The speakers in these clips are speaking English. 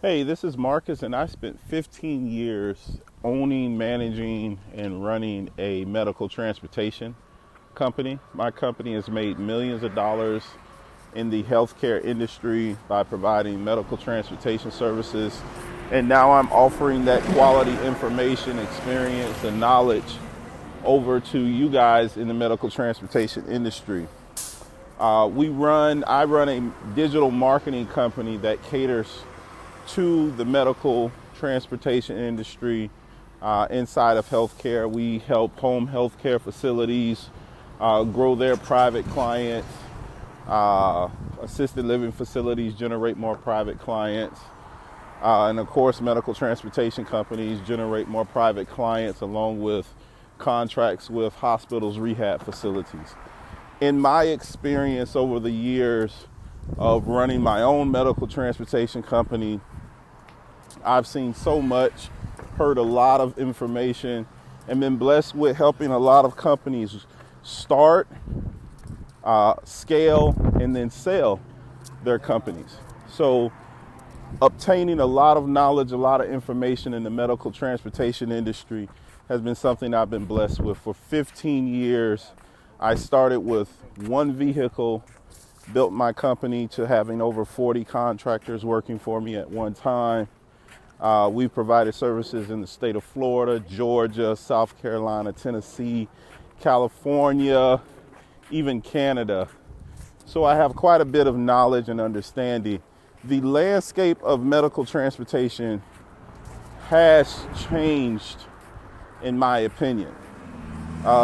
Hey, this is Marcus, and I spent 15 years owning, managing, and running a medical transportation company. My company has made millions of dollars in the healthcare industry by providing medical transportation services. And now I'm offering that quality information, experience, and knowledge over to you guys in the medical transportation industry. I run a digital marketing company that caters to the medical transportation industry inside of healthcare. We help home healthcare facilities grow their private clients, assisted living facilities generate more private clients, and of course, medical transportation companies generate more private clients along with contracts with hospitals, rehab facilities. In my experience over the years of running my own medical transportation company, I've seen so much, heard a lot of information, and been blessed with helping a lot of companies start, scale, and then sell their companies. So obtaining a lot of knowledge, a lot of information in the medical transportation industry has been something I've been blessed with. For 15 years, I started with one vehicle, built my company to having over 40 contractors working for me at one time. We've provided services in the state of Florida, Georgia, South Carolina, Tennessee, California, even Canada. So I have quite a bit of knowledge and understanding. The landscape of medical transportation has changed, in my opinion.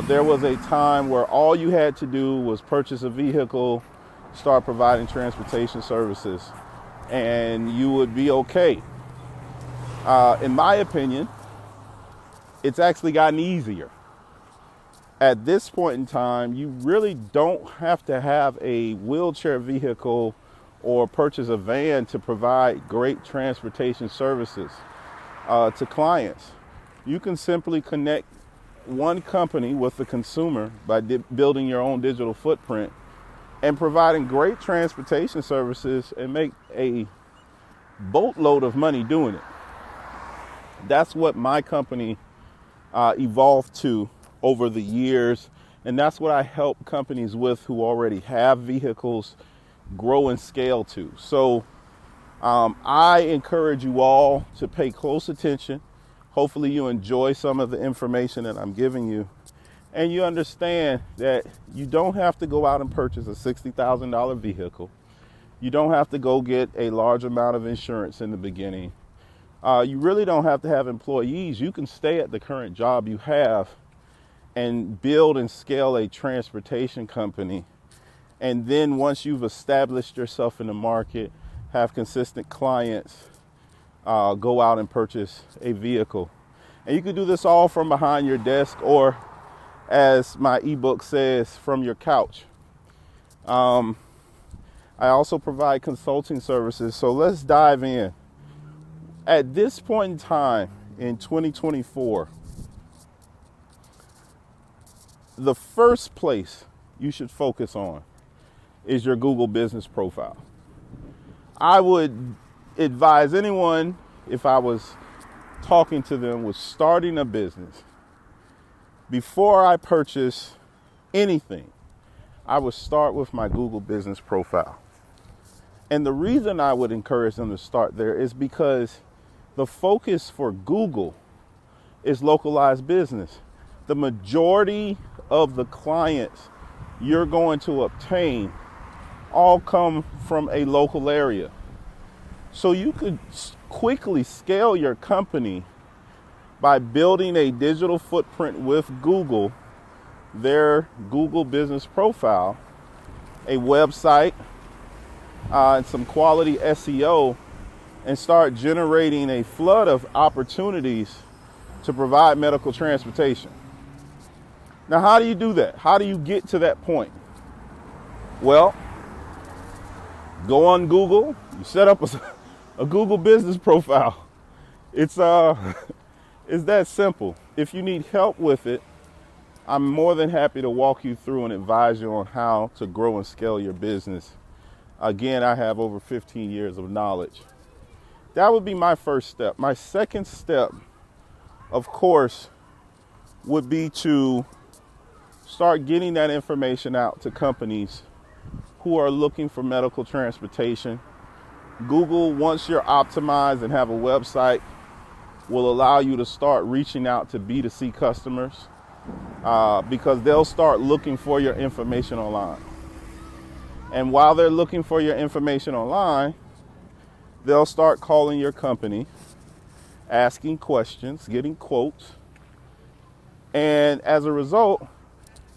There was a time where all you had to do was purchase a vehicle, start providing transportation services, and you would be okay. In my opinion, it's actually gotten easier. At this point in time, you really don't have to have a wheelchair vehicle or purchase a van to provide great transportation services to clients. You can simply connect one company with the consumer by building your own digital footprint and providing great transportation services and make a boatload of money doing it. That's what my company evolved to over the years, and that's what I help companies with who already have vehicles grow and scale to. So I encourage you all to pay close attention. Hopefully you enjoy some of the information that I'm giving you, and you understand that you don't have to go out and purchase a $60,000 vehicle. You don't have to go get a large amount of insurance in the beginning. You really don't have to have employees. You can stay at the current job you have and build and scale a transportation company. And then once you've established yourself in the market, have consistent clients, go out and purchase a vehicle. And you can do this all from behind your desk, or as my ebook says, from your couch. I also provide consulting services. So let's dive in. At this point in time, in 2024, the first place you should focus on is your Google business profile. I would advise anyone, if I was talking to them with starting a business, before I purchase anything, I would start with my Google business profile. And the reason I would encourage them to start there is because the focus for Google is localized business. The majority of the clients you're going to obtain all come from a local area. So you could quickly scale your company by building a digital footprint with Google, their Google business profile, a website, and some quality SEO, and start generating a flood of opportunities to provide medical transportation. Now, how do you do that? How do you get to that point? Well, go on Google, you set up a Google business profile. It's that simple. If you need help with it, I'm more than happy to walk you through and advise you on how to grow and scale your business. Again, I have over 15 years of knowledge. That would be my first step. My second step, of course, would be to start getting that information out to companies who are looking for medical transportation. Google, once you're optimized and have a website, will allow you to start reaching out to B2C customers because they'll start looking for your information online. And while they're looking for your information online, they'll start calling your company, asking questions, getting quotes. And as a result,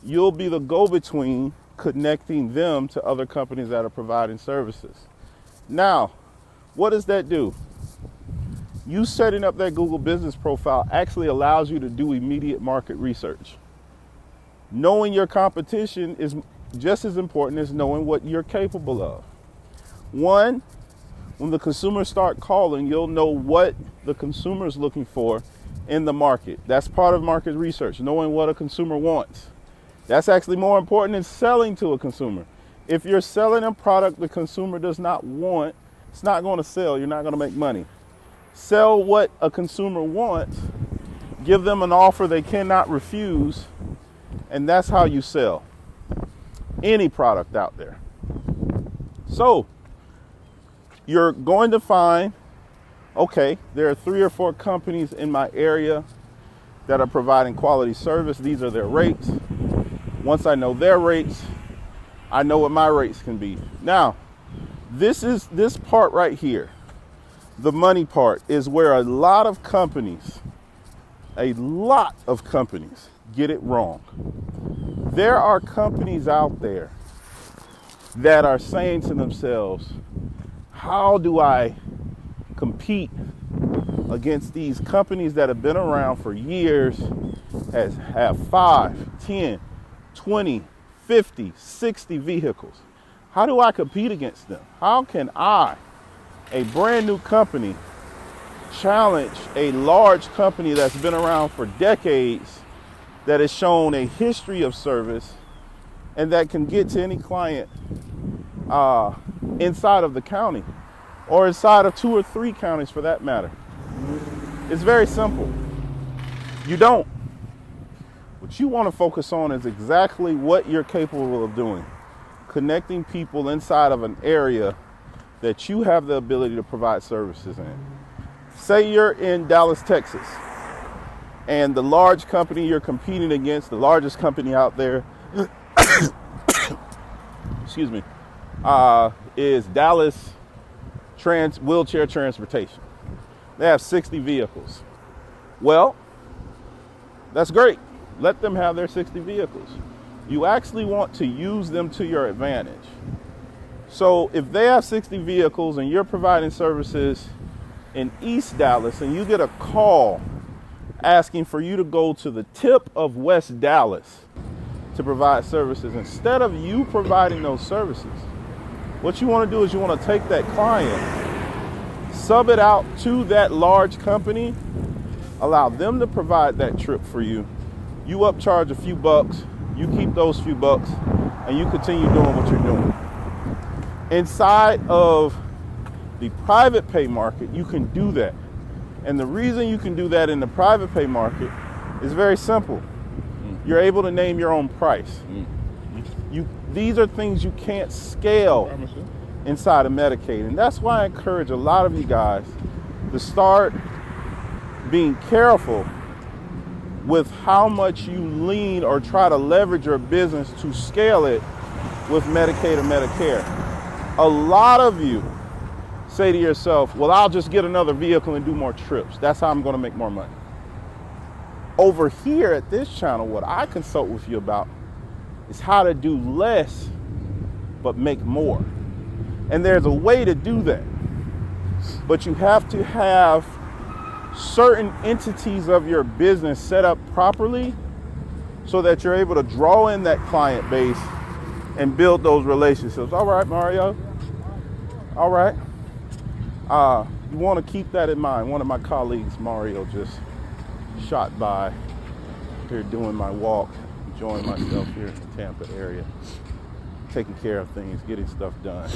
you'll be the go-between connecting them to other companies that are providing services. Now, what does that do? You setting up that Google business profile actually allows you to do immediate market research. Knowing your competition is just as important as knowing what you're capable of. One, when the consumers start calling, you'll know what the consumer is looking for in the market. That's part of market research, knowing what a consumer wants. That's actually more important than selling to a consumer. If you're selling a product the consumer does not want, it's not going to sell. You're not going to make money. Sell what a consumer wants. Give them an offer they cannot refuse. And that's how you sell any product out there. So you're going to find, okay, there are 3 or 4 companies in my area that are providing quality service. These are their rates. Once I know their rates, I know what my rates can be. Now, this part right here, the money part, is where a lot of companies get it wrong. There are companies out there that are saying to themselves, how do I compete against these companies that have been around for years, have 5, 10, 20, 50, 60 vehicles? How do I compete against them? How can I, a brand new company, challenge a large company that's been around for decades, that has shown a history of service, and that can get to any client inside of the county, or inside of 2 or 3 counties for that matter? It's very simple. You don't. What you want to focus on is exactly what you're capable of doing. Connecting people inside of an area that you have the ability to provide services in. Say you're in Dallas, Texas, and the large company you're competing against, the largest company out there, excuse me, is Dallas Wheelchair Transportation. They have 60 vehicles. Well, that's great. Let them have their 60 vehicles. You actually want to use them to your advantage. So if they have 60 vehicles and you're providing services in East Dallas and you get a call asking for you to go to the tip of West Dallas to provide services, instead of you providing those services, what you want to do is you want to take that client, sub it out to that large company, allow them to provide that trip for you. You upcharge a few bucks, you keep those few bucks, and you continue doing what you're doing. Inside of the private pay market, you can do that. And the reason you can do that in the private pay market is very simple. You're able to name your own price. These are things you can't scale inside of Medicaid. And that's why I encourage a lot of you guys to start being careful with how much you lean or try to leverage your business to scale it with Medicaid or Medicare. A lot of you say to yourself, well, I'll just get another vehicle and do more trips. That's how I'm going to make more money. Over here at this channel, what I consult with you about is how to do less but make more. And there's a way to do that. But you have to have certain entities of your business set up properly so that you're able to draw in that client base and build those relationships. All right, Mario. All right. You want to keep that in mind. One of my colleagues, Mario, just shot by here doing my walk, enjoying myself here in the Tampa area, taking care of things, getting stuff done.